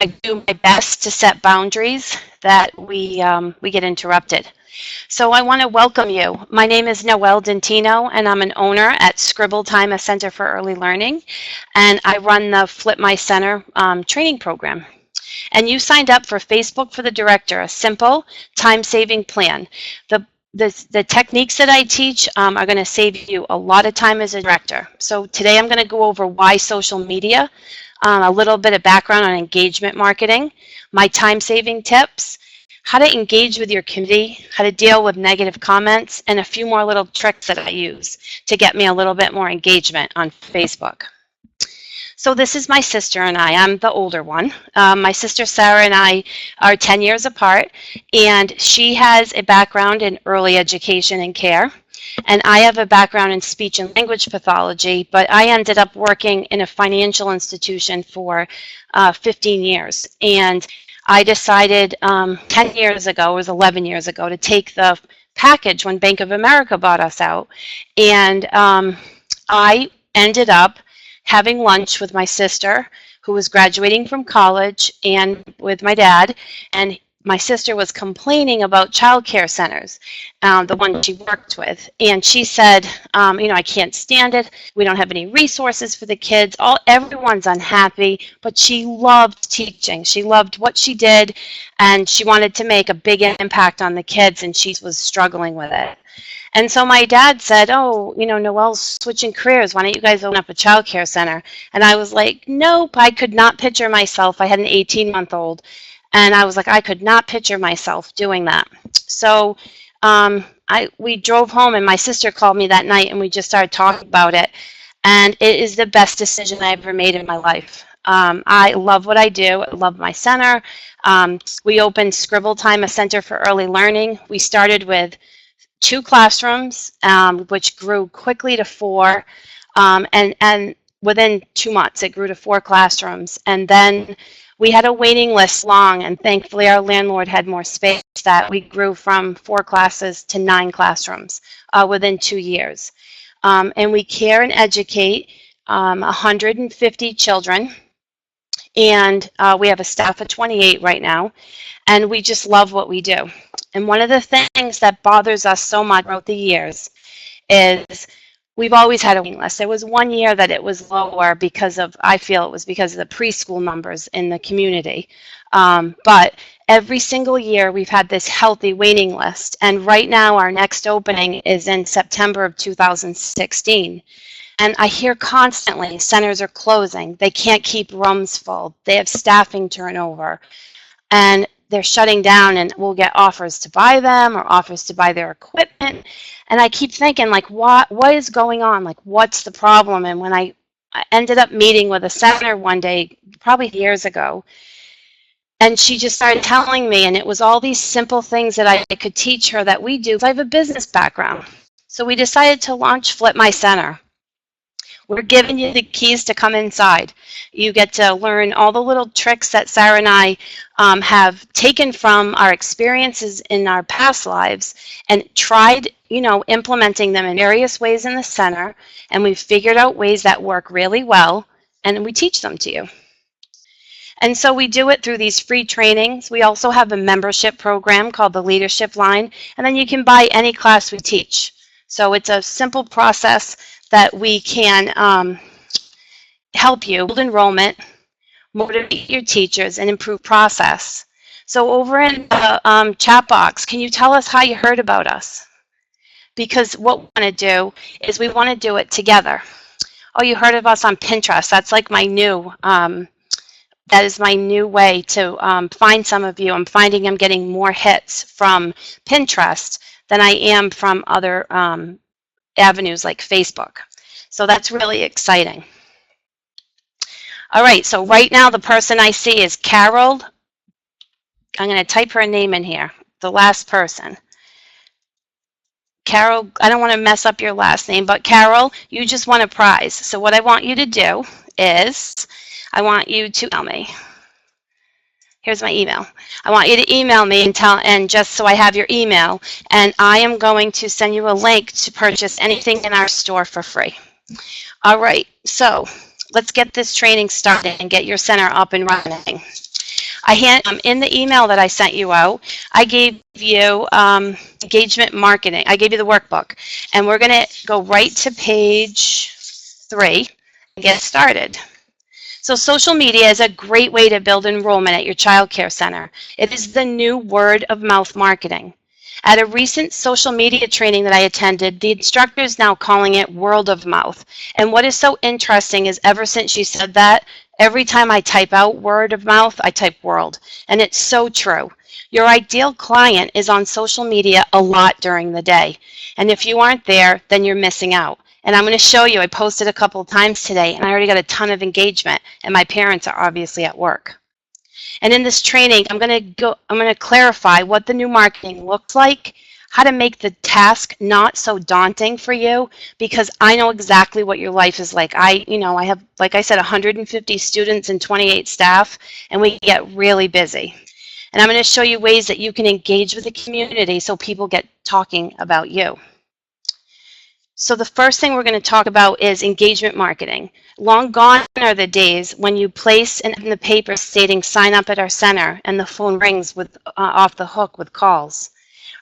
I do my best to set boundaries that we get interrupted. So I want to welcome you. My name is Noelle Dentino, and I'm an owner at Scribble Time, a Center for Early Learning, and I run the Flip My Center training program. And you signed up for Facebook for the Director, a simple time-saving plan. The techniques that I teach are going to save you a lot of time as a director. So today I'm going to go over why social media, a little bit of background on engagement marketing, my time-saving tips, how to engage with your community, how to deal with negative comments, and a few more little tricks that I use to get me a little bit more engagement on Facebook. So this is my sister and I. I'm the older one. My sister Sarah and I are 10 years apart, and she has a background in early education and care, and I have a background in speech and language pathology, but I ended up working in a financial institution for 15 years. And I decided 10 years ago, it was 11 years ago, to take the package when Bank of America bought us out. And I ended up having lunch with my sister, who was graduating from college, and with my dad. And my sister was complaining about child care centers, the one she worked with. And she said, I can't stand it. We don't have any resources for the kids. Everyone's unhappy, but she loved teaching. She loved what she did, and she wanted to make a big impact on the kids, and she was struggling with it. And so my dad said, Noelle's switching careers. Why don't you guys open up a child care center? And I was like, nope, I could not picture myself. I had an 18-month-old. And I was like, I could not picture myself doing that. So we drove home, and my sister called me that night, and we just started talking about it. And it is the best decision I ever made in my life. I love what I do. I love my center. We opened Scribble Time, a Center for Early Learning. We started with 2 classrooms, which grew quickly to 4. And within 2 months, it grew to 4 classrooms. And then we had a waiting list long, and thankfully our landlord had more space that we grew from 4 classes to 9 classrooms within 2 years. And we care and educate 150 children, and we have a staff of 28 right now, and we just love what we do. And one of the things that bothers us so much throughout the years is we've always had a waiting list. There was one year that it was lower I feel it was because of the preschool numbers in the community. But every single year we've had this healthy waiting list. And right now our next opening is in September of 2016. And I hear constantly centers are closing. They can't keep rooms full. They have staffing turnover. And they're shutting down, and we'll get offers to buy them or offers to buy their equipment. And I keep thinking, like, what is going on? Like, what's the problem? And when I ended up meeting with a center one day, probably years ago, and she just started telling me, and it was all these simple things that I could teach her that we do. I have a business background. So we decided to launch Flip My Center. We're giving you the keys to come inside. You get to learn all the little tricks that Sarah and I have taken from our experiences in our past lives and tried, implementing them in various ways in the center. And we've figured out ways that work really well, and we teach them to you. And so we do it through these free trainings. We also have a membership program called the Leadership Line, and then you can buy any class we teach. So it's a simple process that we can help you build enrollment, motivate your teachers, and improve process. So over in the chat box, can you tell us how you heard about us? Because what we want to do is we want to do it together. Oh, you heard of us on Pinterest. That's like my new, that is my new way to find some of you. I'm finding I'm getting more hits from Pinterest than I am from other avenues like Facebook. So that's really exciting. All right, so right now the person I see is Carol. I'm going to type her name in here, the last person. Carol, I don't want to mess up your last name, but Carol, you just won a prize. So what I want you to do is I want you to email me. Here's my email. I want you to email me and just so I have your email, and I am going to send you a link to purchase anything in our store for free. All right, so let's get this training started and get your center up and running. In the email that I sent you out, I gave you engagement marketing. I gave you the workbook, and we're going to go right to page 3 and get started. So social media is a great way to build enrollment at your child care center. It is the new word of mouth marketing. At a recent social media training that I attended, the instructor is now calling it word of mouth. And what is so interesting is ever since she said that, every time I type out word of mouth, I type world. And it's so true. Your ideal client is on social media a lot during the day. And if you aren't there, then you're missing out. And I'm going to show you, I posted a couple of times today, and I already got a ton of engagement, and my parents are obviously at work. And in this training, I'm going to clarify what the new marketing looks like, how to make the task not so daunting for you, because I know exactly what your life is like. I have, like I said, 150 students and 28 staff, and we get really busy. And I'm going to show you ways that you can engage with the community so people get talking about you. So the first thing we're going to talk about is engagement marketing. Long gone are the days when you place in the paper stating sign up at our center and the phone rings with off the hook with calls.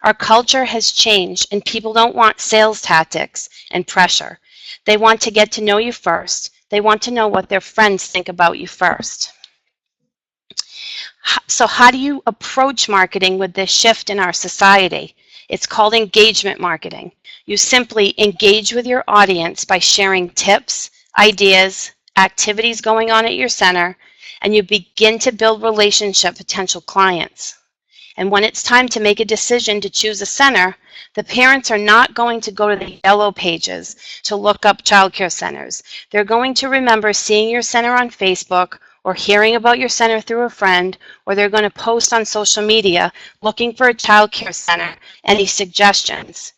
Our culture has changed and people don't want sales tactics and pressure. They want to get to know you first. They want to know what their friends think about you first. So how do you approach marketing with this shift in our society? It's called engagement marketing. You simply engage with your audience by sharing tips, ideas, activities going on at your center, and you begin to build relationship with potential clients. And when it's time to make a decision to choose a center, the parents are not going to go to the yellow pages to look up childcare centers. They're going to remember seeing your center on Facebook or hearing about your center through a friend, or they're going to post on social media looking for a childcare center. Any suggestions?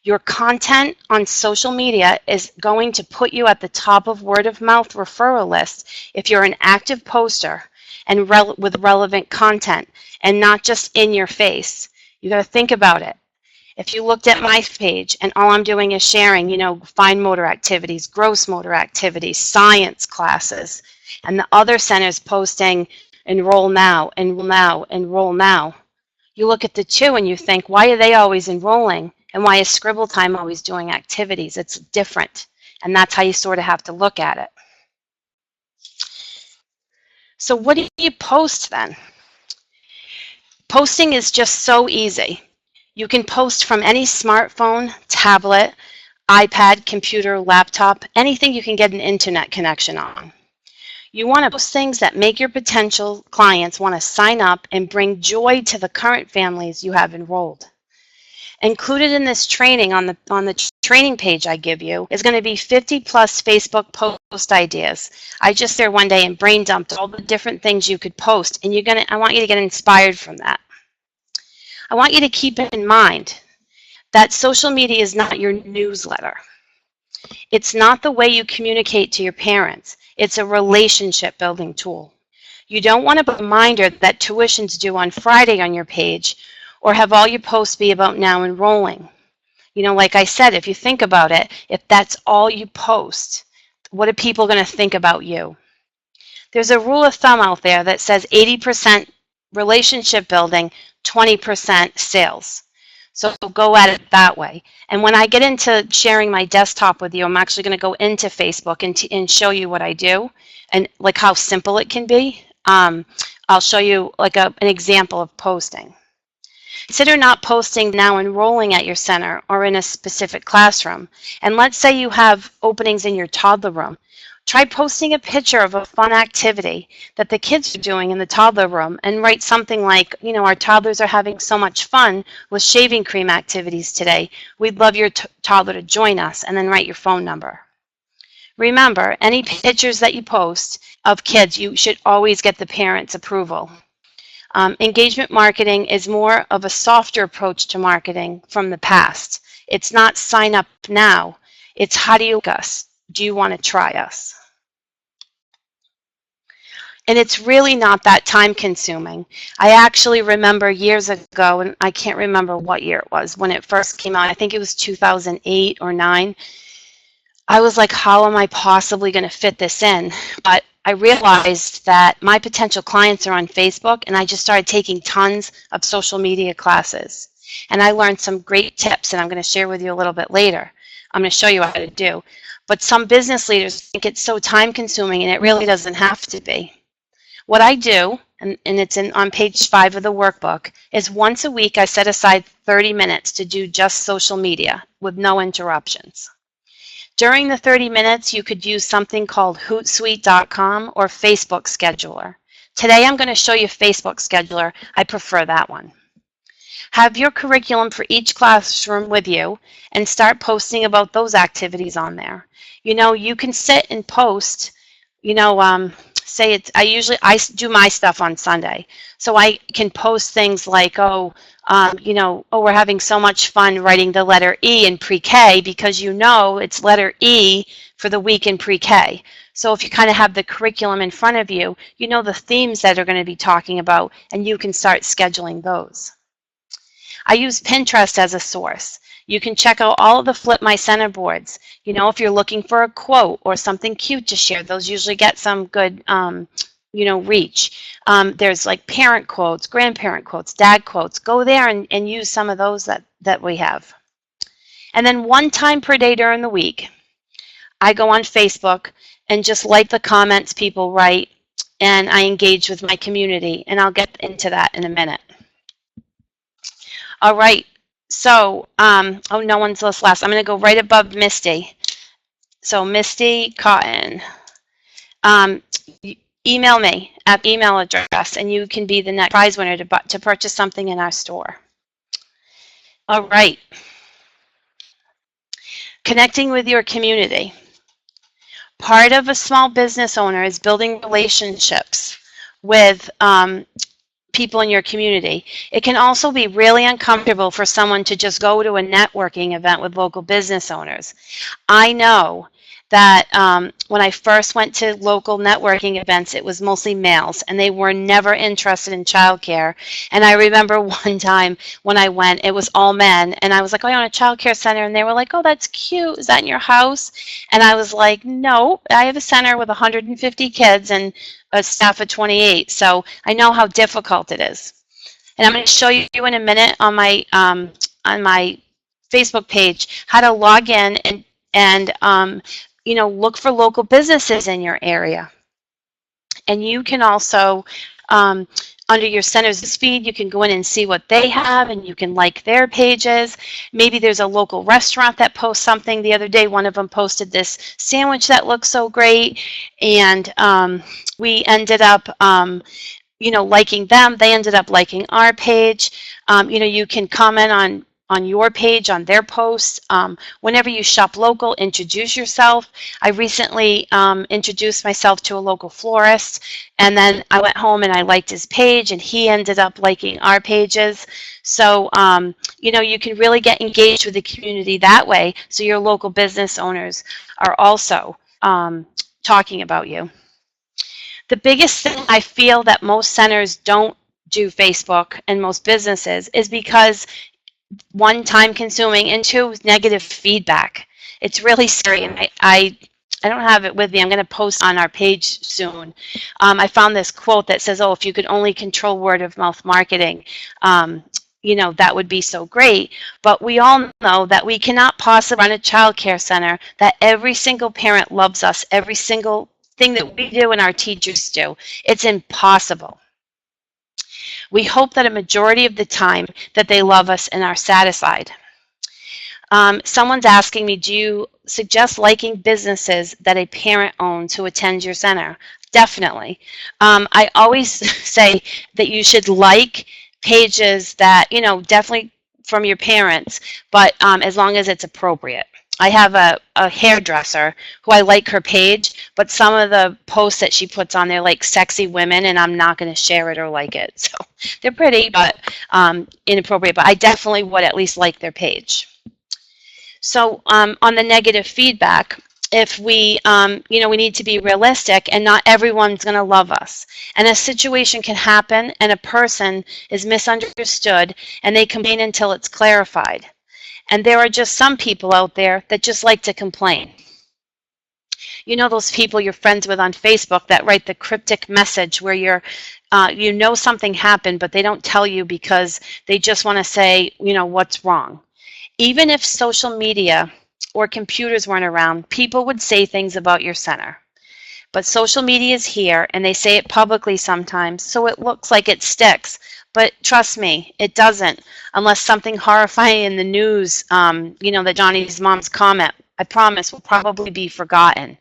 Your content on social media is going to put you at the top of word of mouth referral lists if you're an active poster and with relevant content and not just in your face. You got to think about it. If you looked at my page and all I'm doing is sharing, fine motor activities, gross motor activities, science classes, and the other centers posting enroll now, enroll now, enroll now, you look at the two and you think, why are they always enrolling? And why is Scribble Time always doing activities? It's different. And that's how you sort of have to look at it. So what do you post then? Posting is just so easy. You can post from any smartphone, tablet, iPad, computer, laptop, anything you can get an internet connection on. You want to post things that make your potential clients want to sign up and bring joy to the current families you have enrolled. Included in this training on the training page I give you is going to be 50 plus Facebook post ideas. I just there one day and brain dumped all the different things you could post, and I want you to get inspired from that. I want you to keep in mind that social media is not your newsletter. It's not the way you communicate to your parents. It's a relationship building tool. You don't want to put a reminder that tuition's due on Friday on your page, or have all your posts be about now enrolling. Like I said, if you think about it, if that's all you post, what are people going to think about you? There's a rule of thumb out there that says 80% relationship building, 20% sales. So go at it that way. And when I get into sharing my desktop with you, I'm actually going to go into Facebook and show you what I do and like how simple it can be. I'll show you like an example of posting. Consider not posting now enrolling at your center or in a specific classroom. And let's say you have openings in your toddler room. Try posting a picture of a fun activity that the kids are doing in the toddler room and write something like, our toddlers are having so much fun with shaving cream activities today. We'd love your toddler to join us, and then write your phone number. Remember, any pictures that you post of kids, you should always get the parents' approval. Engagement marketing is more of a softer approach to marketing from the past. It's not sign up now. It's how do you like us? Do you want to try us? And it's really not that time consuming. I actually remember years ago, and I can't remember what year it was, when it first came out. I think it was 2008 or 9. I was like, how am I possibly going to fit this in? But I realized that my potential clients are on Facebook, and I just started taking tons of social media classes. And I learned some great tips, and I'm going to share with you a little bit later. I'm going to show you how to do. But some business leaders think it's so time consuming, and it really doesn't have to be. What I do, and it's on page 5 of the workbook, is once a week I set aside 30 minutes to do just social media with no interruptions. During the 30 minutes, you could use something called Hootsuite.com or Facebook Scheduler. Today I'm going to show you Facebook Scheduler. I prefer that one. Have your curriculum for each classroom with you and start posting about those activities on there. You know, you can sit and post, you know, say it's, I do my stuff on Sunday. So I can post things like, you know, we're having so much fun writing the letter E in pre-K, because you know it's letter E for the week in pre-K. So if you kind of have the curriculum in front of you, you know the themes that are going to be talking about, and you can start scheduling those. I use Pinterest as a source. You can check out all of the Flip My Center boards. You know, if you're looking for a quote or something cute to share, those usually get some good, you know, reach. There's like parent quotes, grandparent quotes, dad quotes. Go there and use some of those that we have. And then one time per day during the week, I go on Facebook and just like the comments people write, and I engage with my community, and I'll get into that in a minute. All right, so, oh, no one's last. I'm going to go right above Misty. So Misty Cotton, email me at email address, and you can be the next prize winner to purchase something in our store. All right. Connecting with your community. Part of a small business owner is building relationships with people in your community. It can also be really uncomfortable for someone to just go to a networking event with local business owners. I know that when I first went to local networking events, it was mostly males, and they were never interested in childcare. And I remember one time when I went, it was all men, and I was like, oh, you're on a childcare center, and they were like, oh, that's cute. Is that in your house? And I was like, no, I have a center with 150 kids and a staff of 28, so I know how difficult it is. And I'm going to show you in a minute on my Facebook page how to log in and you know, look for local businesses in your area. And you can also, under your center's feed, you can go in and see what they have, and you can like their pages. Maybe there's a local restaurant that posts something. The other day, one of them posted this sandwich that looks so great, and we ended up you know, liking them. They ended up liking our page. You know, you can comment on your page, on their posts. Whenever you shop local, introduce yourself. I recently introduced myself to a local florist, and then I went home and I liked his page, and he ended up liking our pages. So, you know, you can really get engaged with the community that way, so your local business owners are also talking about you. The biggest thing I feel that most centers don't do Facebook, and most businesses, is because one, time consuming, and two, negative feedback. It's really scary, and I don't have it with me. I'm going to post on our page soon. I found this quote that says, oh, if you could only control word of mouth marketing, you know, that would be so great. But we all know that we cannot possibly run a child care center that every single parent loves us, every single thing that we do and our teachers do. It's impossible. We hope that a majority of the time that they love us and are satisfied. Someone's asking me, do you suggest liking businesses that a parent owns who attends your center? Definitely. I always say that you should like pages that, you know, definitely from your parents, but as long as it's appropriate. I have a hairdresser who I like her page, but some of the posts that she puts on there, like sexy women, and I'm not going to share it or like it. So they're pretty, but inappropriate. But I definitely would at least like their page. So on the negative feedback, if we, you know, we need to be realistic, and not everyone's going to love us. And a situation can happen, and a person is misunderstood, and they complain until it's clarified. And there are just some people out there that just like to complain. You know those people you're friends with on Facebook that write the cryptic message where you know something happened, but they don't tell you because they just want to say, what's wrong. Even if social media or computers weren't around, people would say things about your center. But social media is here, and they say it publicly sometimes, so it looks like it sticks. But trust me, it doesn't, unless something horrifying in the news, that Johnny's mom's comment, I promise, will probably be forgotten.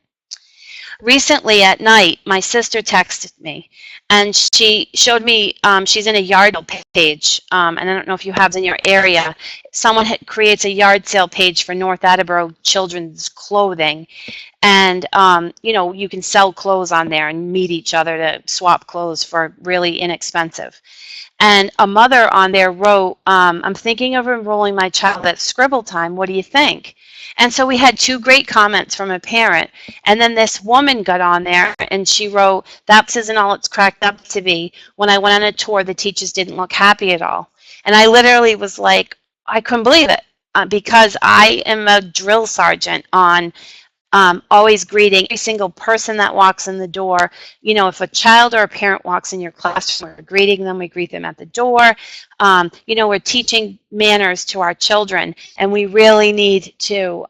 Recently at night, my sister texted me, and she showed me, she's in a yard sale page, and I don't know if you have in your area. Someone creates a yard sale page for North Attleboro children's clothing, and you can sell clothes on there and meet each other to swap clothes for really inexpensive. And a mother on there wrote, I'm thinking of enrolling my child at Scribble Time. What do you think? And so we had 2 great comments from a parent. And then this woman got on there and she wrote, that isn't all it's cracked up to be. When I went on a tour, the teachers didn't look happy at all. And I literally was like, I couldn't believe it, because I am a drill sergeant on always greeting every single person that walks in the door. If a child or a parent walks in your classroom, we're greeting them, we greet them at the door. We're teaching manners to our children, and we really need to,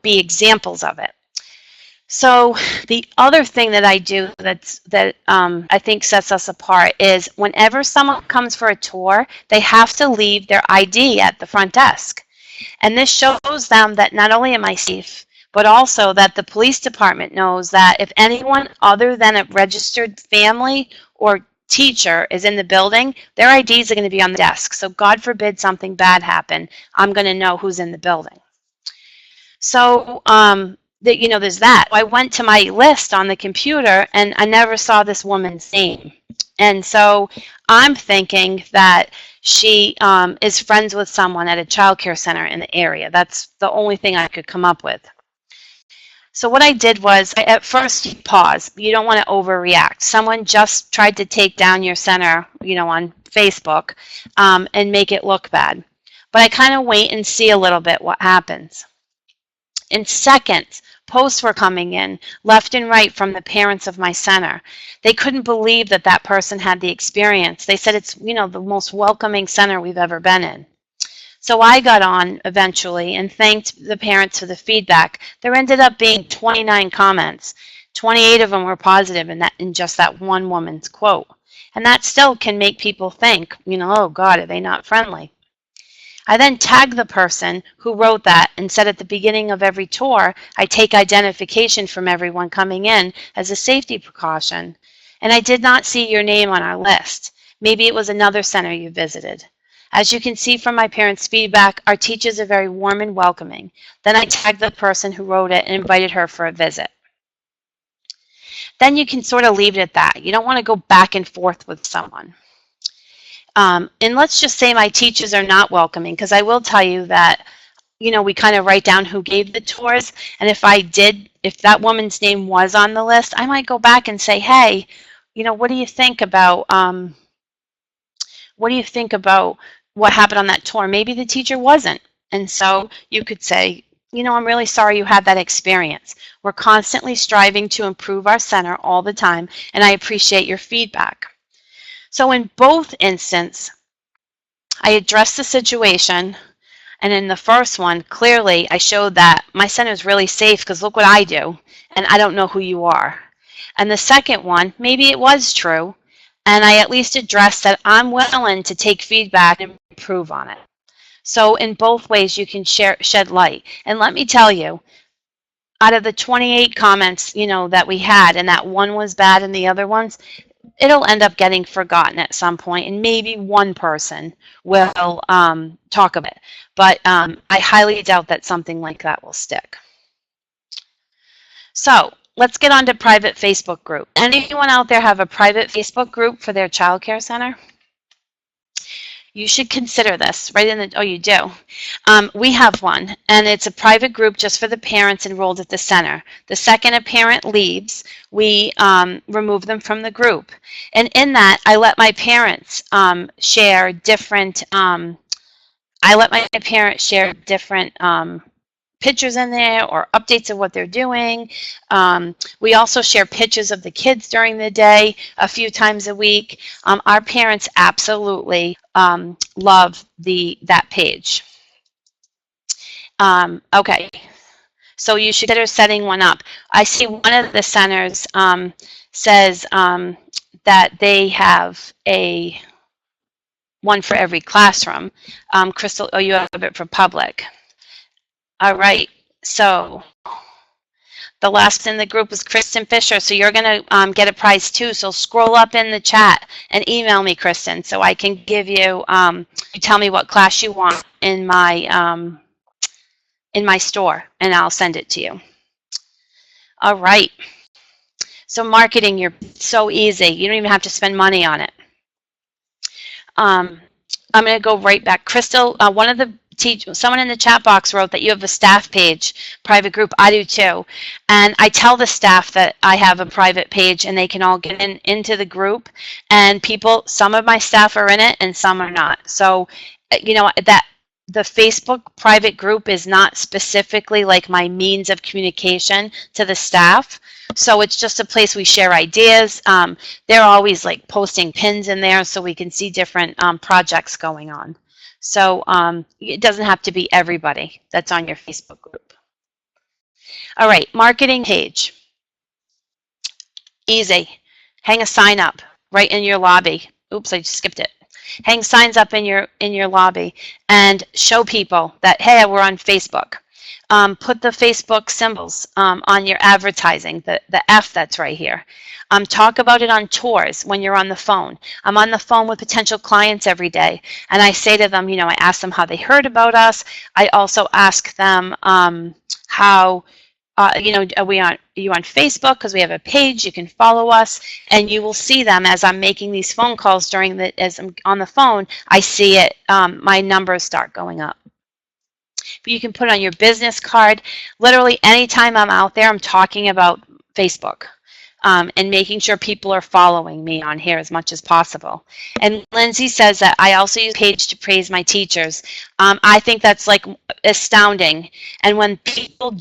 be examples of it. So the other thing that I do that I think sets us apart is whenever someone comes for a tour, they have to leave their ID at the front desk. And this shows them that not only am I safe, but also that the police department knows that if anyone other than a registered family or teacher is in the building, their IDs are going to be on the desk. So God forbid something bad happen, I'm going to know who's in the building. So there's that. I went to my list on the computer and I never saw this woman's name. And so I'm thinking that she is friends with someone at a child care center in the area. That's the only thing I could come up with. So what I did was, at first, pause. You don't want to overreact. Someone just tried to take down your center, on Facebook, and make it look bad. But I kind of wait and see a little bit what happens. In seconds, posts were coming in left and right from the parents of my center. They couldn't believe that that person had the experience. They said it's, the most welcoming center we've ever been in. So I got on eventually and thanked the parents for the feedback. There ended up being 29 comments. 28 of them were positive in just that one woman's quote. And that still can make people think, oh God, are they not friendly? I then tagged the person who wrote that and said at the beginning of every tour, I take identification from everyone coming in as a safety precaution. And I did not see your name on our list. Maybe it was another center you visited. As you can see from my parents' feedback, our teachers are very warm and welcoming. Then I tagged the person who wrote it and invited her for a visit. Then you can sort of leave it at that. You don't want to go back and forth with someone. And let's just say my teachers are not welcoming, because I will tell you that, we kind of write down who gave the tours. And if that woman's name was on the list, I might go back and say, hey, what do you think about what happened on that tour? Maybe the teacher wasn't. And so you could say, I'm really sorry you had that experience. We're constantly striving to improve our center all the time, and I appreciate your feedback. So in both instances, I addressed the situation, and in the first one, clearly I showed that my center is really safe because look what I do, and I don't know who you are. And the second one, maybe it was true, and I at least addressed that I'm willing to take feedback and improve on it. So in both ways, you can shed light. And let me tell you, out of the 28 comments, that we had, and that one was bad and the other ones, it'll end up getting forgotten at some point, and maybe one person will talk about it. But I highly doubt that something like that will stick. So let's get on to private Facebook group. Anyone out there have a private Facebook group for their child care center? You should consider this right in the, oh, you do. We have one, and it's a private group just for the parents enrolled at the center. The second a parent leaves, we remove them from the group. And in that, I let my parents share different pictures in there or updates of what they're doing. We also share pictures of the kids during the day a few times a week. Our parents absolutely love that page. Okay, so you should consider setting one up. I see one of the centers says that they have one for every classroom. Crystal, oh, you have it for public. All right, so the last in the group is Kristen Fisher, so you're going to get a prize too. So scroll up in the chat and email me, Kristen, so I can give you, you tell me what class you want in my store, and I'll send it to you. All right. So marketing, you're so easy. You don't even have to spend money on it. I'm going to go right back. Crystal, someone in the chat box wrote that you have a staff page, private group. I do too. And I tell the staff that I have a private page and they can all get into the group. And some of my staff are in it and some are not. So, you know, that the Facebook private group is not specifically like my means of communication to the staff. So it's just a place we share ideas. They're always like posting pins in there so we can see different projects going on. So it doesn't have to be everybody that's on your Facebook group. All right, marketing page. Easy. Hang a sign up right in your lobby. Oops, I just skipped it. Hang signs up in your lobby and show people that, hey, we're on Facebook. Put the Facebook symbols on your advertising, the F that's right here. Talk about it on tours when you're on the phone. I'm on the phone with potential clients every day, and I say to them, you know, I ask them how they heard about us. I also ask them how, you know, are you on Facebook? Because we have a page, you can follow us, and you will see them as I'm making these phone calls as I'm on the phone. I see it, my numbers start going up. But you can put it on your business card. Literally anytime I'm out there, I'm talking about Facebook and making sure people are following me on here as much as possible. And Lindsay says that I also use page to praise my teachers. I think that's like astounding. And when people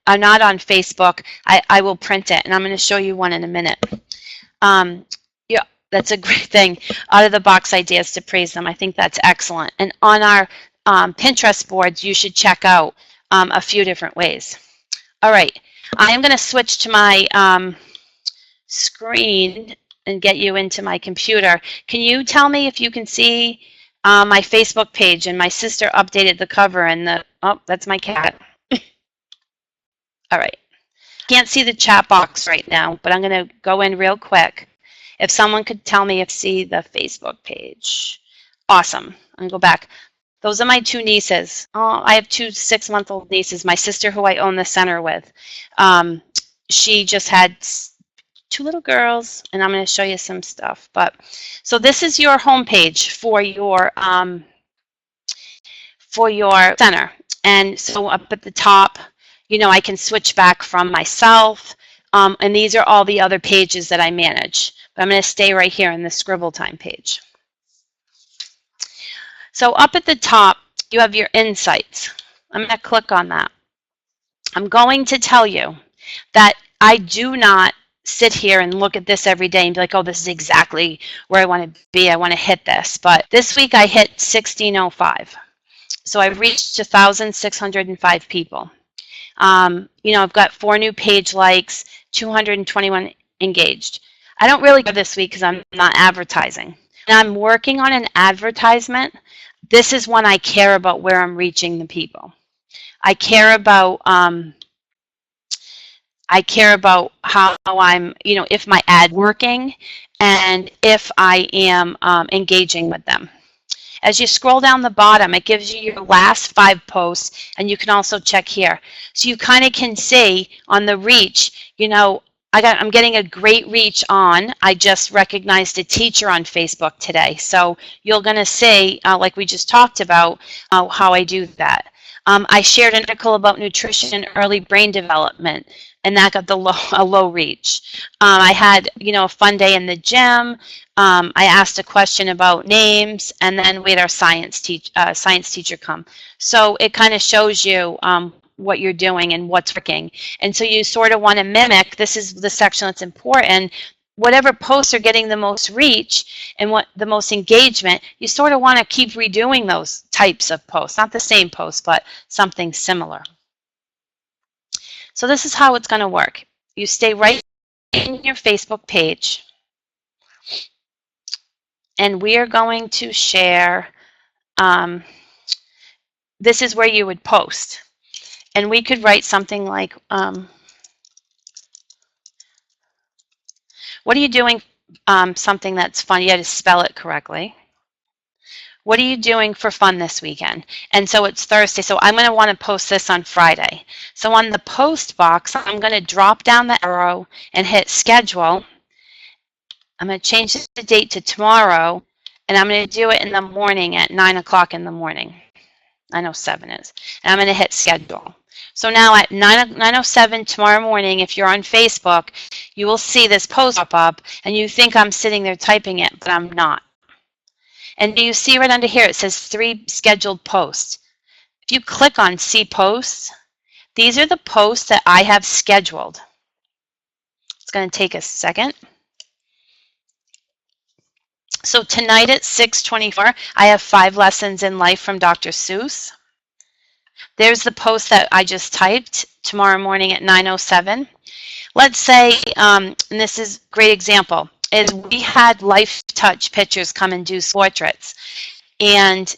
are not on Facebook, I will print it, and I'm going to show you one in a minute. Yeah, that's a great thing. Out of the box ideas to praise them. I think that's excellent. And on our Pinterest boards, you should check out a few different ways. All right, I am going to switch to my screen and get you into my computer. Can you tell me if you can see my Facebook page? And my sister updated the cover and oh, that's my cat. All right, can't see the chat box right now, but I'm going to go in real quick. If someone could tell me if see the Facebook page. Awesome. I'm going to go back. Those are my two nieces. Oh, I have two 6-month-old nieces. My sister, who I own the center with, she just had 2 little girls, and I'm going to show you some stuff. But so this is your homepage for your center, and so up at the top, you know, I can switch back from myself, and these are all the other pages that I manage. But I'm going to stay right here in the Scribble Time page. So up at the top, you have your insights. I'm going to click on that. I'm going to tell you that I do not sit here and look at this every day and be like, oh, this is exactly where I want to be. I want to hit this. But this week I hit 1605. So I've reached 1,605 people. You know, I've got 4 new page likes, 221 engaged. I don't really go this week because I'm not advertising. And I'm working on an advertisement. This is when I care about where I'm reaching the people. I care about how I'm, you know, if my ad working and if I am engaging with them. As you scroll down the bottom, it gives you your last 5 posts, and you can also check here. So you kind of can see on the reach, you know, I'm getting a great reach on. I just recognized a teacher on Facebook today. So you're going to see, like we just talked about, how I do that. I shared an article about nutrition and early brain development, and that got a low reach. I had, you know, a fun day in the gym. I asked a question about names, and then we had our science teacher come. So it kind of shows you what you're doing and what's working. And so you sort of want to mimic, this is the section that's important, whatever posts are getting the most reach and what the most engagement, you sort of want to keep redoing those types of posts, not the same post, but something similar. So this is how it's going to work. You stay right in your Facebook page, and we are going to share, this is where you would post. And we could write something like, what are you doing? Something that's fun. You got to spell it correctly. What are you doing for fun this weekend? And so it's Thursday, so I'm going to want to post this on Friday. So on the post box, I'm going to drop down the arrow and hit schedule. I'm going to change the date to tomorrow, and I'm going to do it in the morning at 9 o'clock in the morning. 9:07 is. And I'm going to hit schedule. So now at 9:07 tomorrow morning, if you're on Facebook, you will see this post pop up, and you think I'm sitting there typing it, but I'm not. And do you see right under here, it says 3 scheduled posts. If you click on see posts, these are the posts that I have scheduled. It's going to take a second. So tonight at 6:24, I have 5 lessons in life from Dr. Seuss. There's the post that I just typed tomorrow morning at 9:07. Let's say, and this is a great example, is we had Life Touch pictures come and do portraits. And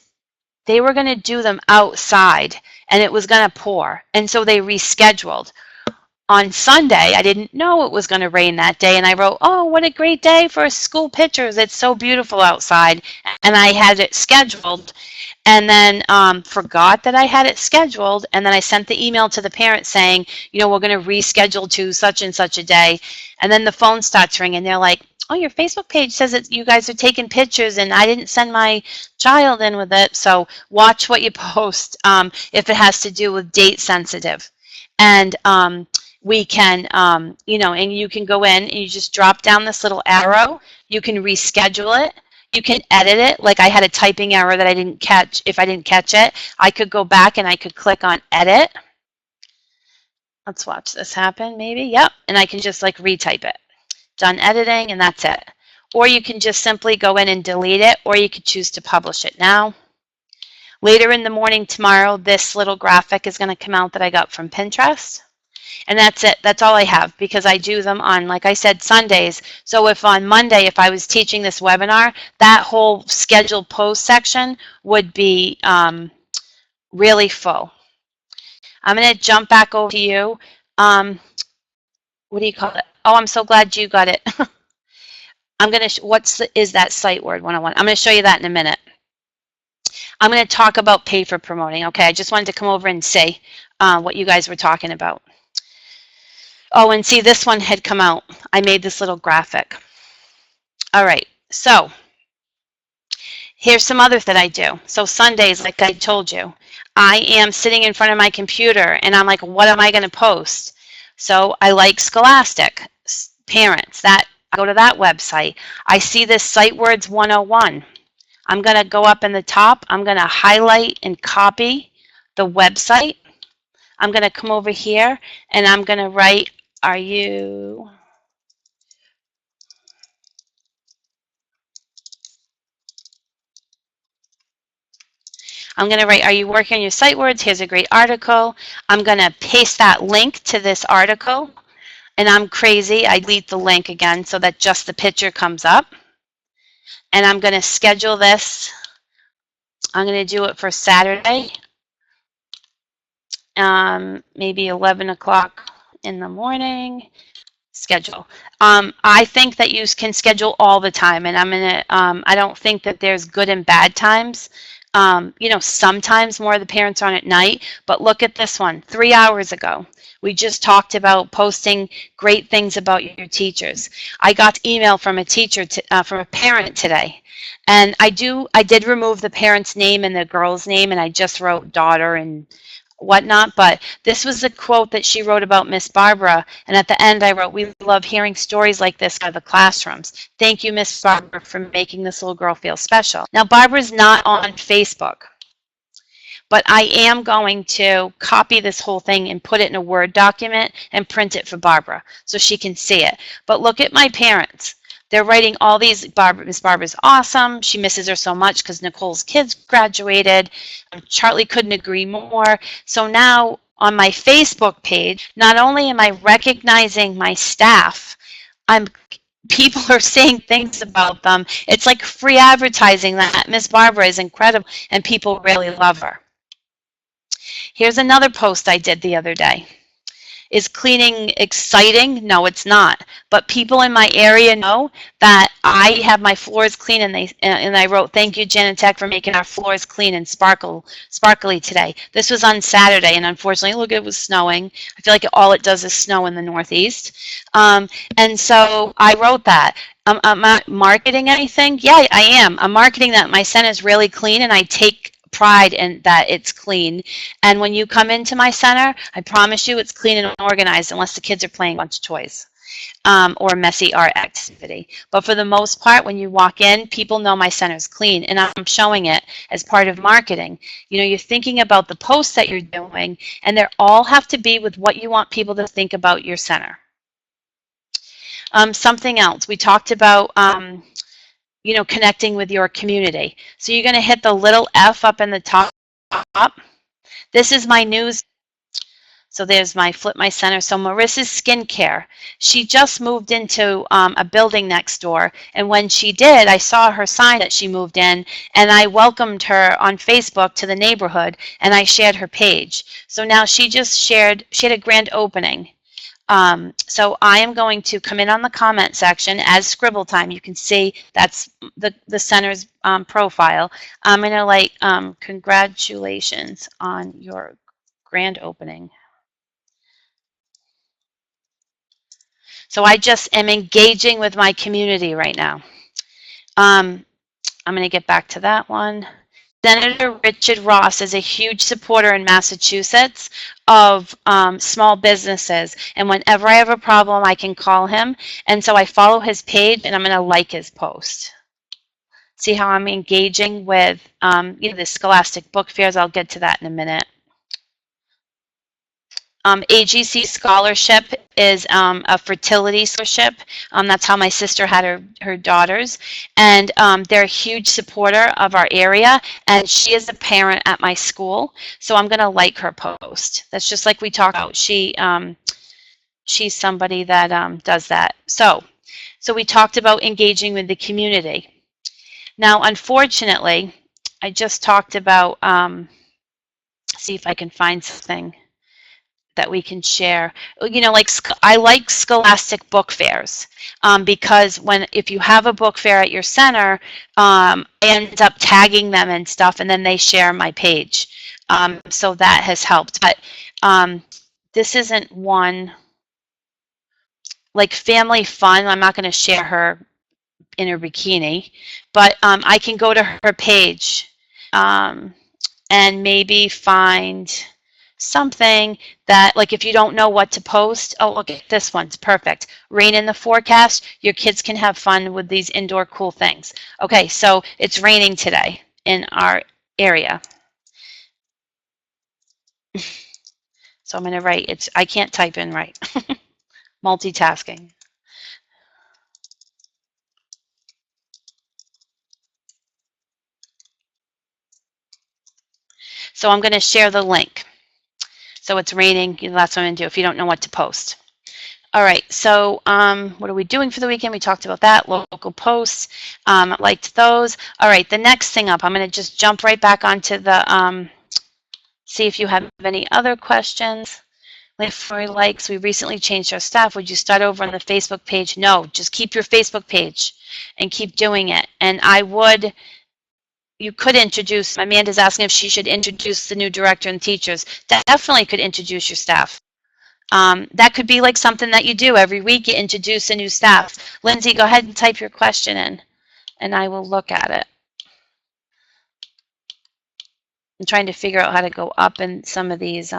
they were going to do them outside, and it was going to pour. And so they rescheduled. On Sunday, I didn't know it was going to rain that day, and I wrote, oh, what a great day for school pictures. It's so beautiful outside. And I had it scheduled, and then forgot that I had it scheduled, and then I sent the email to the parents saying, you know, we're going to reschedule to such and such a day. And then the phone starts ringing, and they're like, oh, your Facebook page says that you guys are taking pictures, and I didn't send my child in with it. So watch what you post if it has to do with date sensitive. And we can, you know, and you can go in and you just drop down this little arrow. You can reschedule it. You can edit it. Like I had a typing error that I didn't catch. If I didn't catch it, I could go back and I could click on edit. Let's watch this happen maybe. Yep. And I can just like retype it. Done editing, and that's it. Or you can just simply go in and delete it, or you could choose to publish it now. Later in the morning tomorrow, this little graphic is going to come out that I got from Pinterest. And that's it. That's all I have, because I do them on, like I said, Sundays. So if on Monday, if I was teaching this webinar, that whole scheduled post section would be really full. I'm going to jump back over to you. What do you call it? Oh, I'm so glad you got it. I'm going to, is that Sight Word 101? I'm going to show you that in a minute. I'm going to talk about pay for promoting. Okay, I just wanted to come over and say what you guys were talking about. Oh, and see, this one had come out. I made this little graphic. All right, so here's some others that I do. So Sundays, like I told you, I am sitting in front of my computer, and I'm like, what am I going to post? So I like Scholastic Parents. That I go to that website. I see this Sight Words 101. I'm going to go up in the top. I'm going to highlight and copy the website. I'm going to come over here, and I'm going to write, are you... I'm going to write, are you working on your sight words? Here's a great article. I'm going to paste that link to this article. And I'm crazy. I delete the link again so that just the picture comes up. And I'm going to schedule this. I'm going to do it for Saturday, maybe 11 o'clock in the morning. Schedule. I think that you can schedule all the time, and I don't think that there's good and bad times. You know, sometimes more of the parents are on at night, but look at this one, 3 hours ago. We just talked about posting great things about your teachers. I got email from a teacher, from a parent today, and I did remove the parent's name and the girl's name, and I just wrote daughter and whatnot, but this was a quote that she wrote about Miss Barbara, and at the end I wrote, we love hearing stories like this out of the classrooms. Thank you, Miss Barbara, for making this little girl feel special. Now, Barbara's not on Facebook, but I am going to copy this whole thing and put it in a Word document and print it for Barbara so she can see it. But look at my parents. They're writing all these, Miss Barbara's awesome. She misses her so much because Nicole's kids graduated. Charlie couldn't agree more. So now on my Facebook page, not only am I recognizing my staff, people are saying things about them. It's like free advertising that Miss Barbara is incredible and people really love her. Here's another post I did the other day. Is cleaning exciting? No, it's not. But people in my area know that I have my floors clean, and I wrote, "Thank you, Genentech, for making our floors clean and sparkly today." This was on Saturday, and unfortunately, look, it was snowing. I feel like all it does is snow in the Northeast. And so I wrote that. I'm not marketing anything. Yeah, I am. I'm marketing that my center is really clean, and I take pride in that it's clean. And when you come into my center, I promise you it's clean and organized unless the kids are playing a bunch of toys or a messy art activity. But for the most part, when you walk in, people know my center is clean, and I'm showing it as part of marketing. You know, you're thinking about the posts that you're doing, and they all have to be with what you want people to think about your center. Something else, we talked about you know, connecting with your community. So you're going to hit the little F up in the top. This is my news. So there's my Flip My Center. So Marissa's Skincare. She just moved into a building next door. And when she did, I saw her sign that she moved in. And I welcomed her on Facebook to the neighborhood. And I shared her page. So now she just shared, she had a grand opening. So I am going to come in on the comment section as Scribble Time. You can see that's the center's profile. I'm going to like, congratulations on your grand opening. So I just am engaging with my community right now. I'm going to get back to that one. Senator Richard Ross is a huge supporter in Massachusetts of small businesses. And whenever I have a problem, I can call him. And so I follow his page, and I'm going to like his post. See how I'm engaging with you know, the Scholastic Book Fairs. I'll get to that in a minute. AGC Scholarship is a fertility scholarship. That's how my sister had her daughters. And they're a huge supporter of our area. And she is a parent at my school. So I'm going to like her post. That's just like we talked about. She's somebody that does that. So we talked about engaging with the community. Now, unfortunately, I just talked about, see if I can find something that we can share. You know, like I like Scholastic Book Fairs because if you have a book fair at your center, I end up tagging them and stuff, and then they share my page. So that has helped. But this isn't one like Family Fun. I'm not going to share her in her bikini, but I can go to her page and maybe find something that, like, if you don't know what to post, oh, look at this one's perfect. Rain in the forecast. Your kids can have fun with these indoor cool things. Okay, so it's raining today in our area. So I'm going to write, I can't type in right. Multitasking. So I'm going to share the link. So it's raining, you know, that's what I'm going to do if you don't know what to post. All right, so what are we doing for the weekend? We talked about that, local posts. I liked those. All right, the next thing up, I'm going to just jump right back onto the, see if you have any other questions. For likes, we recently changed our staff. Would you start over on the Facebook page? No, just keep your Facebook page and keep doing it. And I would, you could introduce, Amanda's asking if she should introduce the new director and teachers. Definitely could introduce your staff. That could be like something that you do every week. You introduce a new staff. Lindsay, go ahead and type your question in, and I will look at it. I'm trying to figure out how to go up in some of these.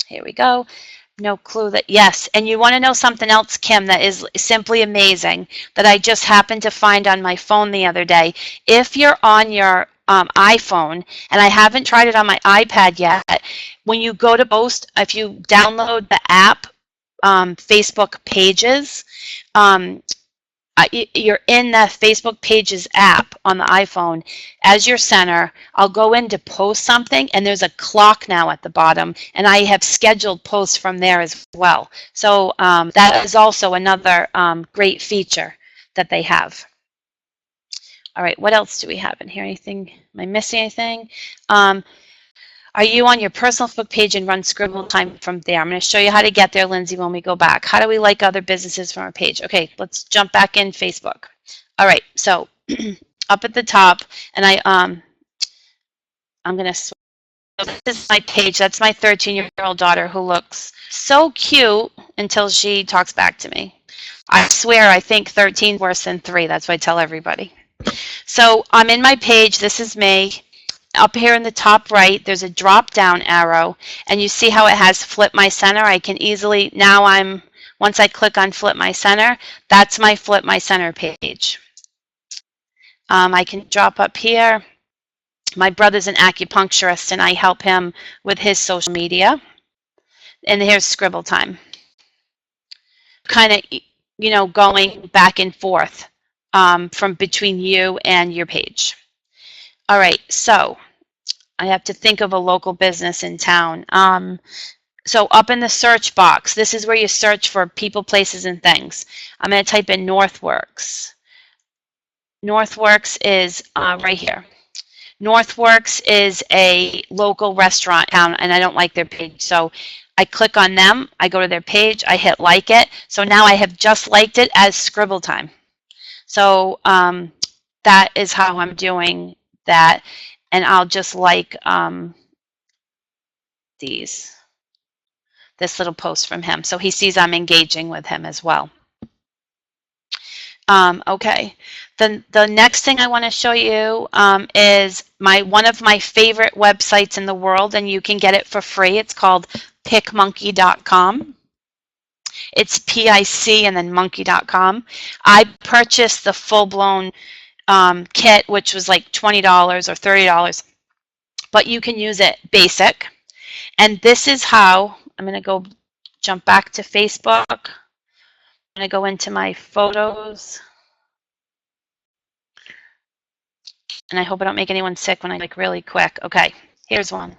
Here we go. No clue that, yes. And you want to know something else, Kim, that is simply amazing that I just happened to find on my phone the other day. If you're on your iPhone, and I haven't tried it on my iPad yet. When you go to post, if you download the app, Facebook Pages, um, you're in the Facebook Pages app on the iPhone as your center. I'll go in to post something, and there's a clock now at the bottom, and I have scheduled posts from there as well. So that is also another great feature that they have. All right, what else do we have in here? Anything? Am I missing anything? Are you on your personal Facebook page and run Scribble Time from there? I'm going to show you how to get there, Lindsay, when we go back. How do we like other businesses from our page? Okay, let's jump back in Facebook. All right, so up at the top, and I'm going to, this is my page. That's my 13-year-old daughter who looks so cute until she talks back to me. I swear I think 13 is worse than 3. That's what I tell everybody. So I'm in my page. This is me. Up here in the top right, there's a drop down arrow, and you see how it has Flip My Center. I can easily, once I click on Flip My Center, that's my Flip My Center page. I can drop up here. My brother's an acupuncturist, and I help him with his social media. And here's Scribble Time. Kind of, going back and forth from between you and your page. All right, so I have to think of a local business in town. So up in the search box, this is where you search for people, places, and things. I'm going to type in Northworks. Northworks is right here. Northworks is a local restaurant town, and I don't like their page. So I click on them, I go to their page, I hit like it. So now I have just liked it as Scribble Time. So that is how I'm doing that. And I'll just like this little post from him. So he sees I'm engaging with him as well. Okay, the next thing I want to show you is one of my favorite websites in the world, and you can get it for free. It's called PicMonkey.com. It's PIC and then monkey.com. I purchased the full-blown kit, which was like $20 or $30, but you can use it basic. And this is how, I'm going to go jump back to Facebook. I'm going to go into my photos. And I hope I don't make anyone sick when I like really quick. Okay, here's one.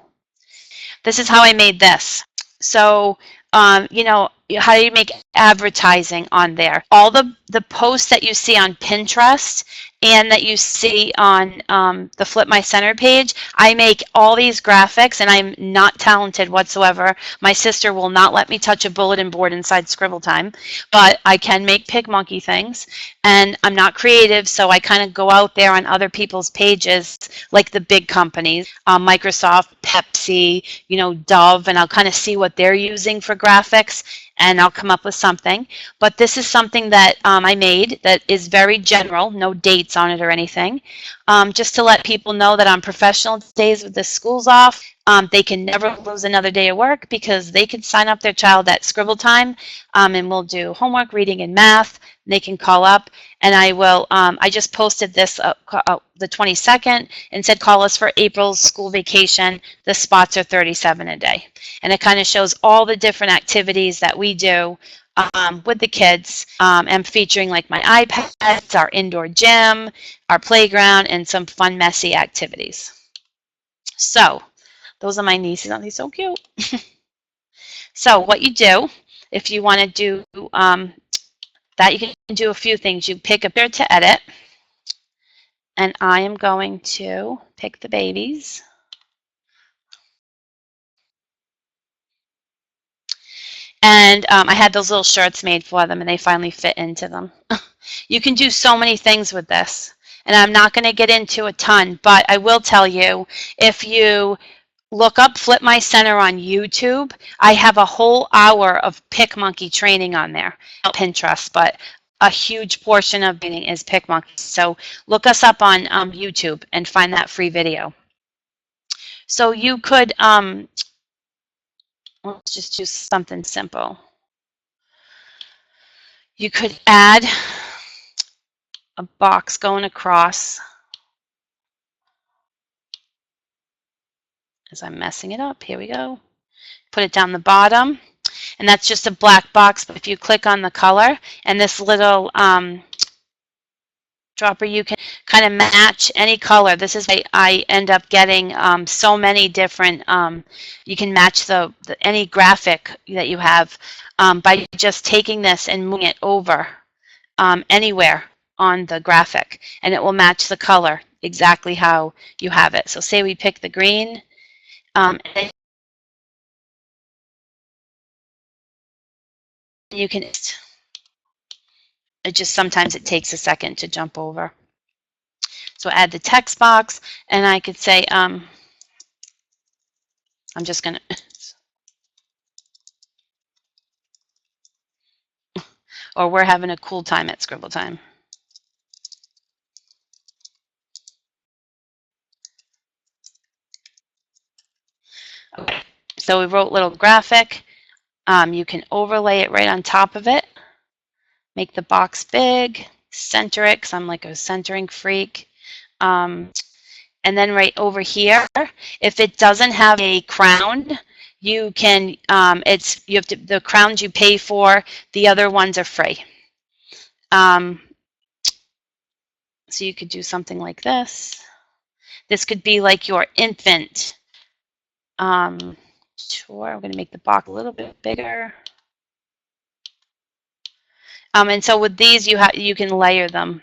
This is how I made this. So, how do you make advertising on there? All the posts that you see on Pinterest and that you see on the Flip My Center page, I make all these graphics, and I'm not talented whatsoever. My sister will not let me touch a bulletin board inside Scribble Time, but I can make PicMonkey things, and I'm not creative, so I kind of go out there on other people's pages, like the big companies, Microsoft, Pepsi, Dove, and I'll kind of see what they're using for graphics, and I'll come up with something. But this is something that I made that is very general, no dates on it or anything, just to let people know that on professional days with the schools off, they can never lose another day of work, because they can sign up their child at Scribble Time, and we'll do homework, reading, and math. They can call up, and I will. I just posted this the 22nd and said, call us for April's school vacation. The spots are $37 a day, and it kind of shows all the different activities that we do with the kids. I'm featuring like my iPads, our indoor gym, our playground, and some fun, messy activities. So those are my nieces. Aren't they so cute? So what you do, if you want to do that, you can do a few things. You pick a picture to edit, and I am going to pick the babies. And I had those little shirts made for them, and they finally fit into them. You can do so many things with this, and I'm not going to get into a ton, but I will tell you, if you look up Flip My Center on YouTube, I have a whole hour of PicMonkey training on there. Pinterest, but a huge portion of training is PicMonkey. So look us up on YouTube and find that free video. So you could, let's just do something simple. You could add a box going across as I'm messing it up. Here we go. Put it down the bottom, and that's just a black box. But if you click on the color and this little dropper, you can kind of match any color. This is why I end up getting so many different, you can match any graphic that you have by just taking this and moving it over anywhere on the graphic, and it will match the color exactly how you have it. So say we pick the green, you can, it just sometimes it takes a second to jump over. So add the text box, and I could say, I'm just gonna, or we're having a cool time at Scribble Time. Okay, so we wrote little graphic. You can overlay it right on top of it. Make the box big, center it, because I'm like a centering freak. And then right over here, if it doesn't have a crown, you can, the crowns you pay for, the other ones are free. So you could do something like this. This could be like your infant. Sure, I'm going to make the box a little bit bigger. And so with these, you can layer them,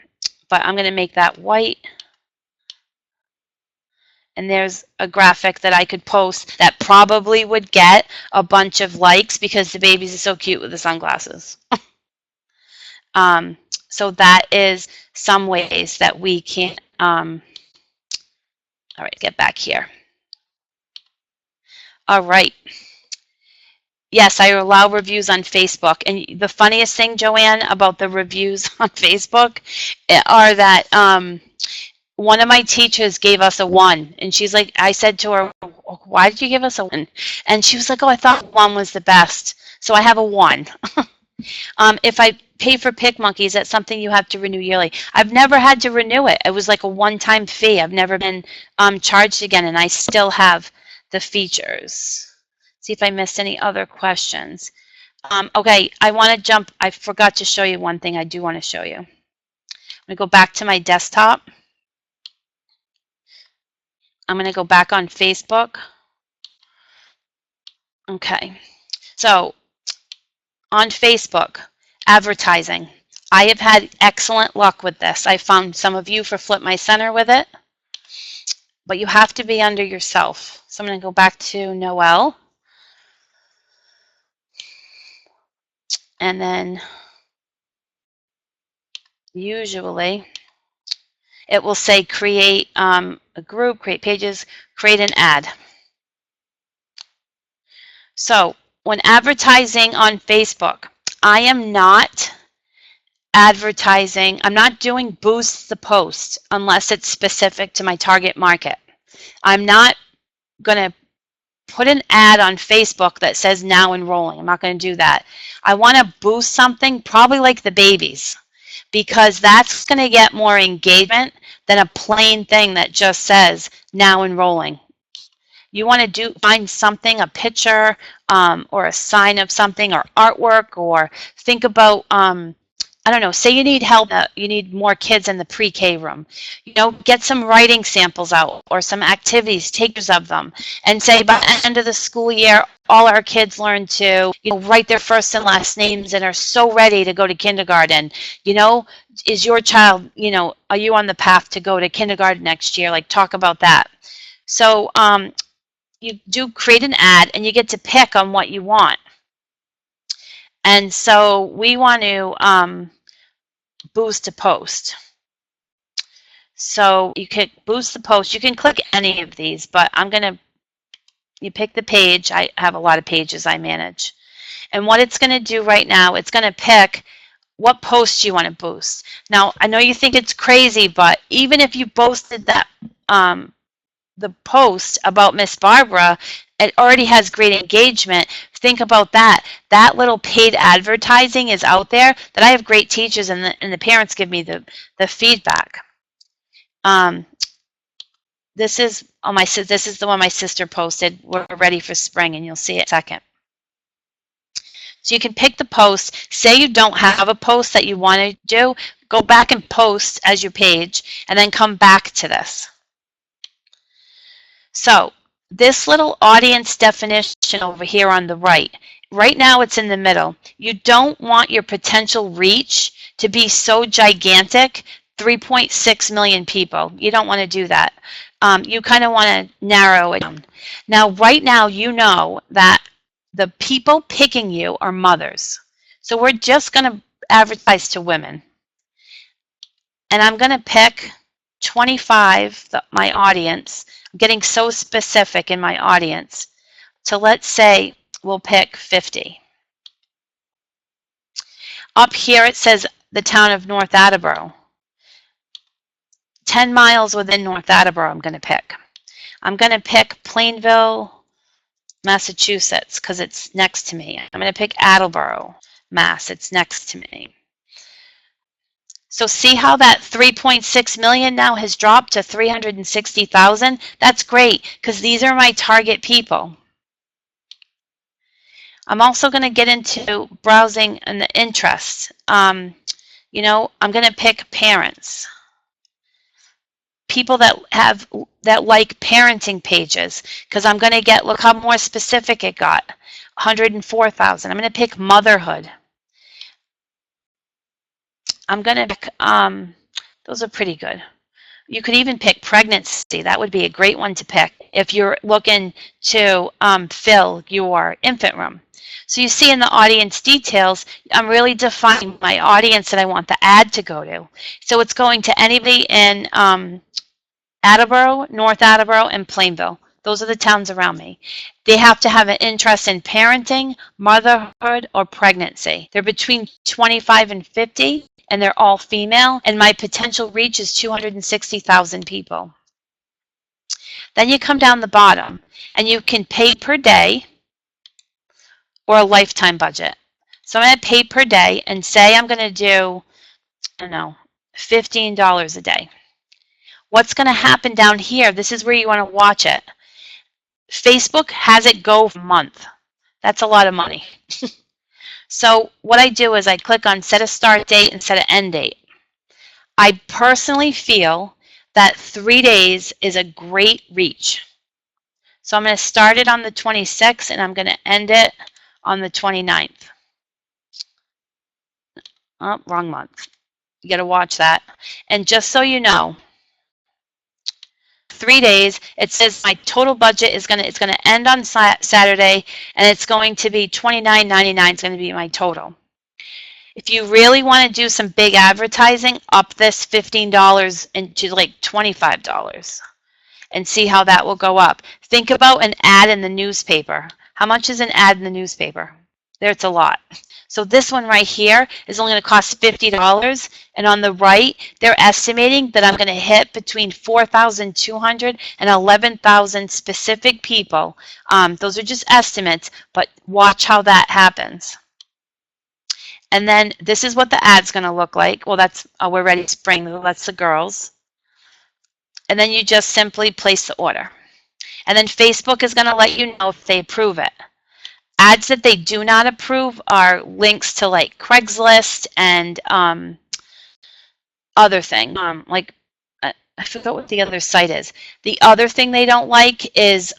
but I'm going to make that white. And there's a graphic that I could post that probably would get a bunch of likes because the babies are so cute with the sunglasses. So that is some ways that we can, all right, get back here. All right. Yes, I allow reviews on Facebook. And the funniest thing, Joanne, about the reviews on Facebook are that one of my teachers gave us a 1. And she's like, I said to her, why did you give us a 1? And she was like, oh, I thought 1 was the best. So I have a 1. If I pay for PicMonkeys, that's something you have to renew yearly. I've never had to renew it. It was like a one-time fee. I've never been charged again, and I still have the features. See if I missed any other questions. Okay, I want to jump. I forgot to show you one thing I do want to show you. I'm going to go back to my desktop. I'm going to go back on Facebook. Okay, so on Facebook, advertising. I have had excellent luck with this. I found some of you for Flip My Center with it, but you have to be under yourself. So I'm going to go back to Noelle. And then usually it will say create a group, create pages, create an ad. So when advertising on Facebook, I am not advertising, I'm not doing boost the post unless it's specific to my target market. I'm not going to put an ad on Facebook that says now enrolling. I'm not going to do that. I want to boost something probably like the babies, because that's going to get more engagement than a plain thing that just says now enrolling. You want to find something, a picture or a sign of something or artwork, or think about, I don't know, say you need help, you need more kids in the pre-K room. You know, get some writing samples out or some activities, take pictures of them, and say by the end of the school year, all our kids learn to, you know, write their first and last names and are so ready to go to kindergarten. You know, is your child, you know, are you on the path to go to kindergarten next year? Like, talk about that. So you do create an ad and you get to pick on what you want. And so we want to boost a post. So you can boost the post. You can click any of these, but I'm going to, you pick the page. I have a lot of pages I manage. And what it's going to do right now, it's going to pick what post you want to boost. Now, I know you think it's crazy, but even if you posted that, the post about Miss Barbara, it already has great engagement. Think about that. That little paid advertising is out there that I have great teachers and the parents give me the feedback. this is this is the one my sister posted. We're ready for spring, and you'll see it in a second. So you can pick the post. Say you don't have a post that you want to do, go back and post as your page, and then come back to this. So this little audience definition over here on the right now it's in the middle. You don't want your potential reach to be so gigantic, 3.6 million people. You don't want to do that. You kind of want to narrow it down. Now, right now, you know that the people picking you are mothers. So we're just going to advertise to women. And I'm going to pick 25, my audience. I'm getting so specific in my audience. So let's say we'll pick 50. Up here it says the town of North Attleboro. 10 miles within North Attleboro I'm going to pick. I'm going to pick Plainville, Massachusetts, because it's next to me. I'm going to pick Attleboro, Mass. It's next to me. So see how that 3.6 million now has dropped to 360,000? That's great, because these are my target people. I'm also going to get into browsing and the interests. You know, I'm going to pick parents. People that like parenting pages, because I'm going to get, look how more specific it got, 104,000. I'm going to pick motherhood. I'm going to pick, those are pretty good. You could even pick pregnancy. That would be a great one to pick if you're looking to fill your infant room. So you see in the audience details, I'm really defining my audience that I want the ad to go to. So it's going to anybody in Attleboro, North Attleboro, and Plainville. Those are the towns around me. They have to have an interest in parenting, motherhood, or pregnancy. They're between 25 and 50, and they're all female, and my potential reach is 260,000 people. Then you come down the bottom, and you can pay per day or a lifetime budget. So I'm going to pay per day and say I'm going to do, I don't know, $15 a day. What's going to happen down here, this is where you want to watch it. Facebook has it go for a month. That's a lot of money. So what I do is I click on set a start date and set an end date. I personally feel that 3 days is a great reach. So I'm going to start it on the 26th and I'm going to end it on the 29th. Oh, wrong month. You got to watch that. And just so you know, 3 days, it says my total budget is it's going to end on Saturday, and it's going to be $29.99. It's going to be my total. If you really want to do some big advertising, up this $15 into like $25 and see how that will go up. Think about an ad in the newspaper. How much is an ad in the newspaper? There's a lot. So this one right here is only going to cost $50, and on the right, they're estimating that I'm going to hit between 4,200 and 11,000 specific people. Those are just estimates, but watch how that happens. And then this is what the ad's going to look like. Well, that's, we're ready to spring. That's the girls. And then you just simply place the order. And then Facebook is going to let you know if they approve it. Ads that they do not approve are links to like Craigslist and other thing. Like, I forgot what the other site is. The other thing they don't like is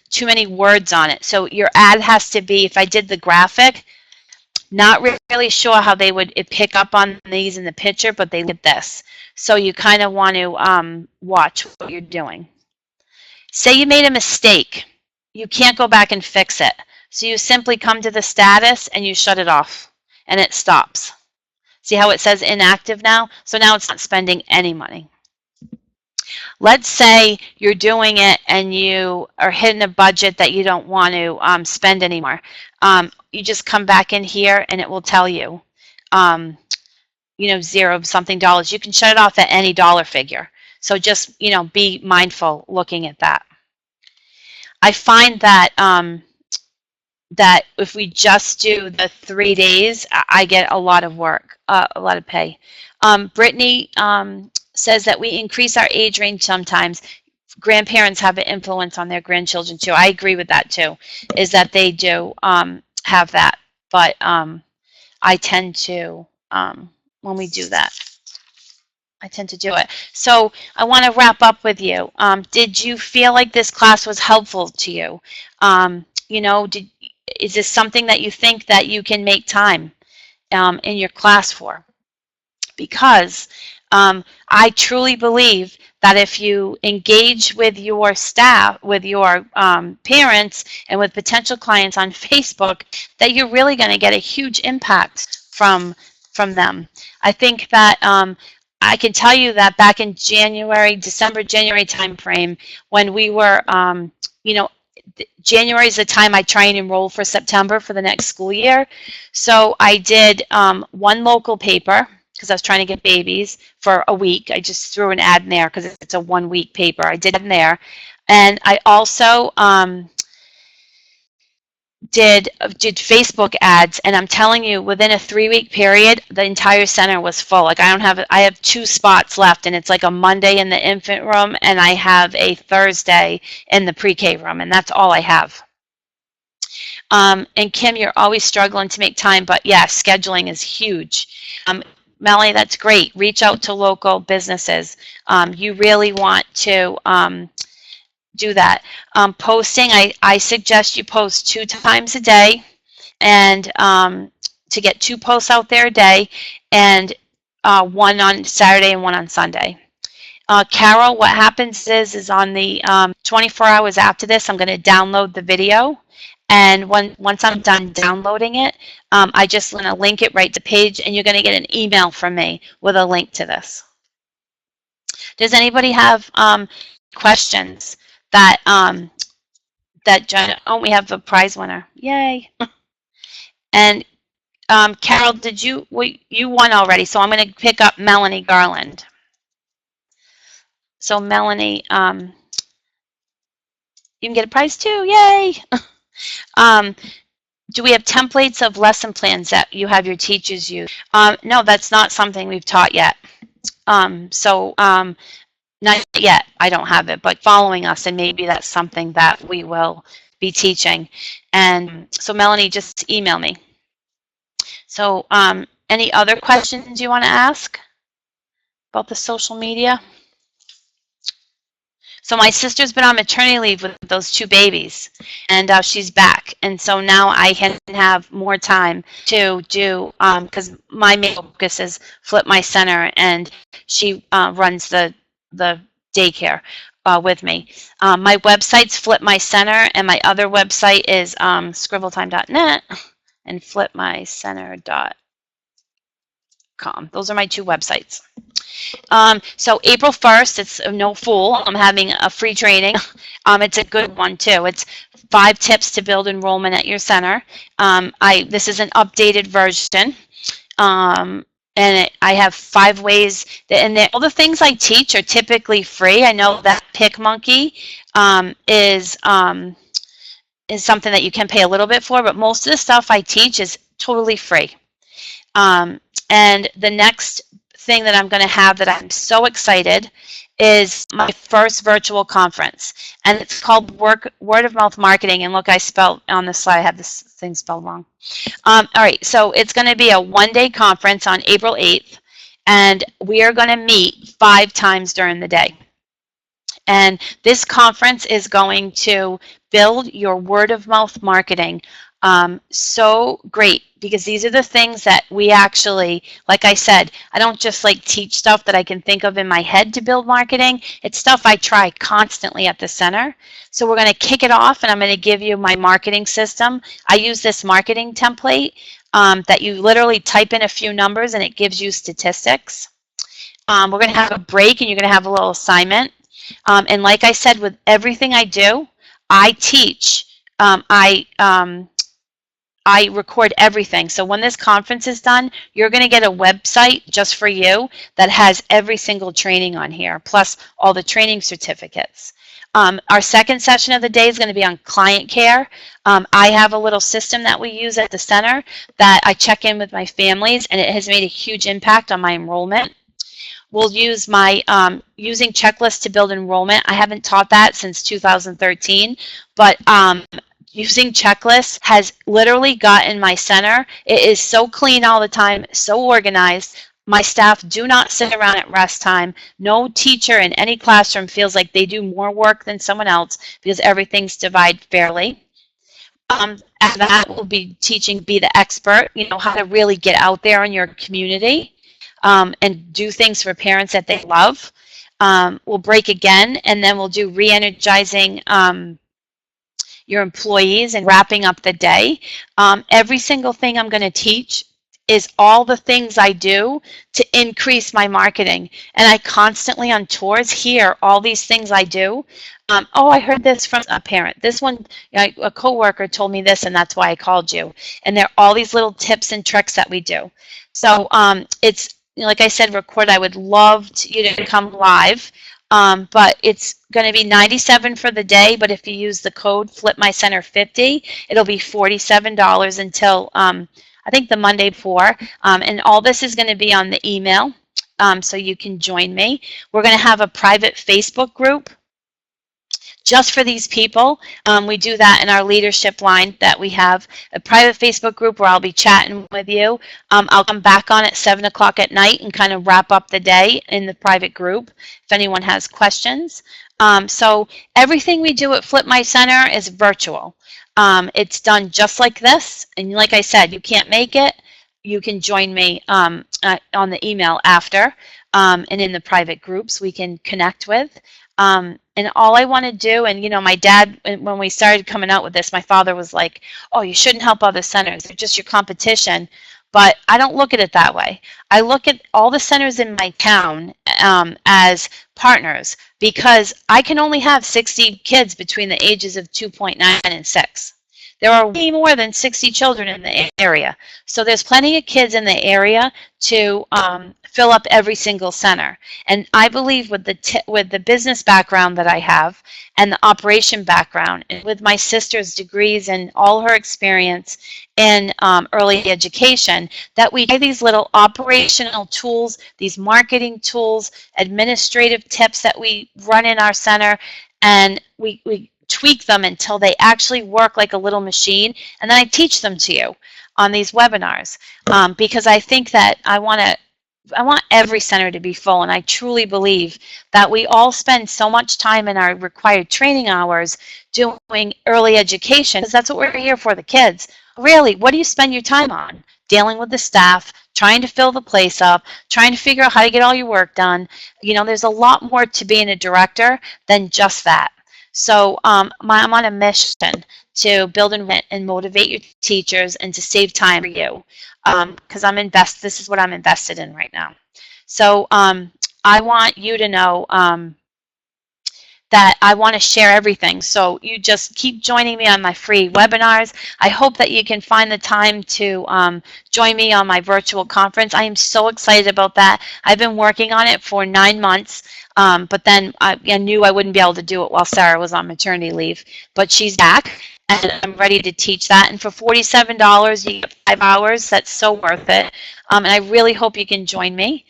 too many words on it. So your ad has to be, if I did the graphic, not really sure how they would pick up on these in the picture, but they get this. So you kind of want to watch what you're doing. Say you made a mistake. You can't go back and fix it. So you simply come to the status and you shut it off and it stops. See how it says inactive now? So now it's not spending any money. Let's say you're doing it and you are hitting a budget that you don't want to spend anymore. You just come back in here and it will tell you, you know, $0 something. You can shut it off at any dollar figure. So just, you know, be mindful looking at that. I find that that if we just do the 3 days, I get a lot of work, a lot of pay. Brittany says that we increase our age range sometimes. grandparents have an influence on their grandchildren too. I agree with that too, is that they do have that. But I tend to, when we do that, I tend to do it. So I want to wrap up with you. Did you feel like this class was helpful to you? You know, is this something that you think that you can make time in your class for? Because I truly believe that if you engage with your staff, with your parents, and with potential clients on Facebook, that you're really going to get a huge impact from them. I think that I can tell you that back in December, January timeframe, when we were, you know, January is the time I try and enroll for September for the next school year. So I did one local paper, because I was trying to get babies for a week. I just threw an ad in there because it's a 1 week paper. I did it in there. And I also did Facebook ads, and I'm telling you, within a 3-week period, the entire center was full. Like I have 2 spots left, and it's like a Monday in the infant room, and I have a Thursday in the pre-K room, and that's all I have. And Kim, you're always struggling to make time, but yeah, scheduling is huge. Melanie, that's great. Reach out to local businesses. You really want to do that. Posting, I suggest you post 2 times a day, and to get 2 posts out there a day, and 1 on Saturday and 1 on Sunday. Carol, what happens is on the 24 hours after this, I'm going to download the video. And once I'm done downloading it, I just want to link it right to page, and you're going to get an email from me with a link to this. Does anybody have questions that oh, we have a prize winner. Yay. And Carol, you won already, so I'm going to pick up Melanie Garland. So Melanie, you can get a prize too. Yay. Do we have templates of lesson plans that you have your teachers use? No, that's not something we've taught yet. Not yet, I don't have it, but following us, and maybe that's something that we will be teaching. And so Melanie, just email me. So any other questions you want to ask about the social media? So my sister's been on maternity leave with those 2 babies, and she's back. And so now I can have more time to do, because my main focus is Flip My Center, and she runs the daycare with me. My website's Flip My Center, and my other website is scribbletime.net and flipmycenter.com. Those are my 2 websites. So April 1st, it's no fool. I'm having a free training. It's a good one too. It's 5 tips to build enrollment at your center. This is an updated version. And I have 5 ways and all the things I teach are typically free. I know that PicMonkey is something that you can pay a little bit for, but most of the stuff I teach is totally free. And the next thing that I'm going to have that I'm so excited is my first virtual conference, and it's called Word of Mouth Marketing. And look, I spelled on the slide, I have this thing spelled wrong. All right, so it's going to be a 1-day conference on April 8th, and we are going to meet 5 times during the day. And this conference is going to build your word of mouth marketing so great, because these are the things that we actually, like I said, I don't just like teach stuff that I can think of in my head to build marketing. It's stuff I try constantly at the center. So we're going to kick it off, and I'm going to give you my marketing system. I use this marketing template that you literally type in a few numbers and it gives you statistics. We're going to have a break, and you're going to have a little assignment. And like I said, with everything I do, I teach. I record everything. So when this conference is done, you're going to get a website just for you that has every single training on here, plus all the training certificates. Our second session of the day is going to be on client care. I have a little system that we use at the center that I check in with my families, and it has made a huge impact on my enrollment. we'll use my using checklists to build enrollment. I haven't taught that since 2013, but using checklists has literally gotten my center. It is so clean all the time, so organized. My staff do not sit around at rest time. No teacher in any classroom feels like they do more work than someone else because everything's divided fairly. After that, we'll be teaching Be the Expert, how to really get out there in your community and do things for parents that they love. We'll break again, and then we'll do re-energizing your employees and wrapping up the day. Every single thing I'm going to teach is all the things I do to increase my marketing. And I constantly on tours hear all these things I do. Oh, I heard this from a parent. This one, a coworker told me this, and that's why I called you. And there are all these little tips and tricks that we do. So it's, like I said, record. I would love you to come live. But it's going to be $97 for the day, but if you use the code FlipMyCenter50, it'll be $47 until I think the Monday before. And all this is going to be on the email, so you can join me. We're going to have a private Facebook group just for these people. We do that in our leadership line that we have a private Facebook group where I'll be chatting with you. I'll come back on at 7 o'clock at night and kind of wrap up the day in the private group if anyone has questions. So everything we do at Flip My Center is virtual. It's done just like this. And like I said, you can't make it. You can join me on the email after and in the private groups we can connect with. And all I want to do, and my dad, when we started coming out with this, my father was like, oh, you shouldn't help other centers. They're just your competition. But I don't look at it that way. I look at all the centers in my town as partners because I can only have 60 kids between the ages of 2.9 and 6. There are way more than 60 children in the area. So there's plenty of kids in the area to fill up every single center. And I believe with the business background that I have and the operation background, and with my sister's degrees and all her experience in early education, that we have these little operational tools, these marketing tools, administrative tips that we run in our center, and we tweak them until they actually work like a little machine, and then I teach them to you on these webinars because I think that I want every center to be full, and I truly believe that we all spend so much time in our required training hours doing early education because that's what we're here for, the kids. Really, what do you spend your time on? Dealing with the staff, trying to fill the place up, trying to figure out how to get all your work done. There's a lot more to being a director than just that. So I'm on a mission to build and motivate your teachers and to save time for you because this is what I'm invested in right now. So I want you to know that I want to share everything. So you just keep joining me on my free webinars. I hope that you can find the time to join me on my virtual conference. I am so excited about that. I've been working on it for 9 months, but then I knew I wouldn't be able to do it while Sarah was on maternity leave. But she's back, and I'm ready to teach that. And for $47, you get 5 hours. That's so worth it. And I really hope you can join me.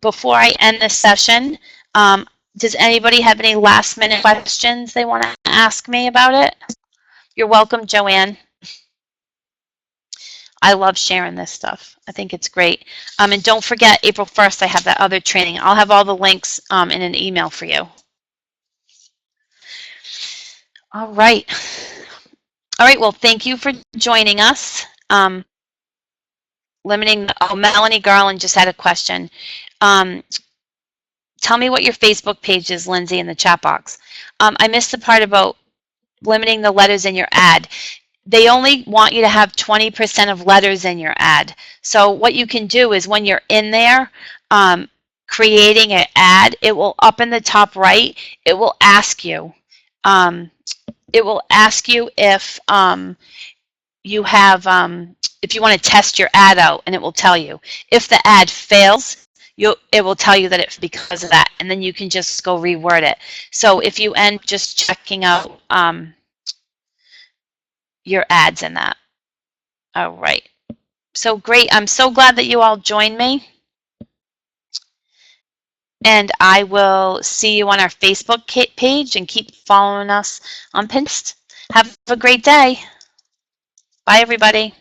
Before I end this session, does anybody have any last-minute questions they want to ask me about it? You're welcome, Joanne. I love sharing this stuff. I think it's great. And don't forget, April 1st, I have that other training. I'll have all the links in an email for you. All right. All right, well, thank you for joining us. Melanie Garland just had a question. Tell me what your Facebook page is, Lindsay, in the chat box. I missed the part about limiting the letters in your ad. They only want you to have 20% of letters in your ad. So what you can do is when you're in there creating an ad, it will up in the top right, it will ask you. If you have, if you want to test your ad out, and it will tell you. If the ad fails, it will tell you that it's because of that, and then you can just go reword it. So if you end just checking out your ads in that. All right. So great. I'm so glad that you all joined me. And I will see you on our Facebook page, and keep following us on Pinterest. Have a great day. Bye, everybody.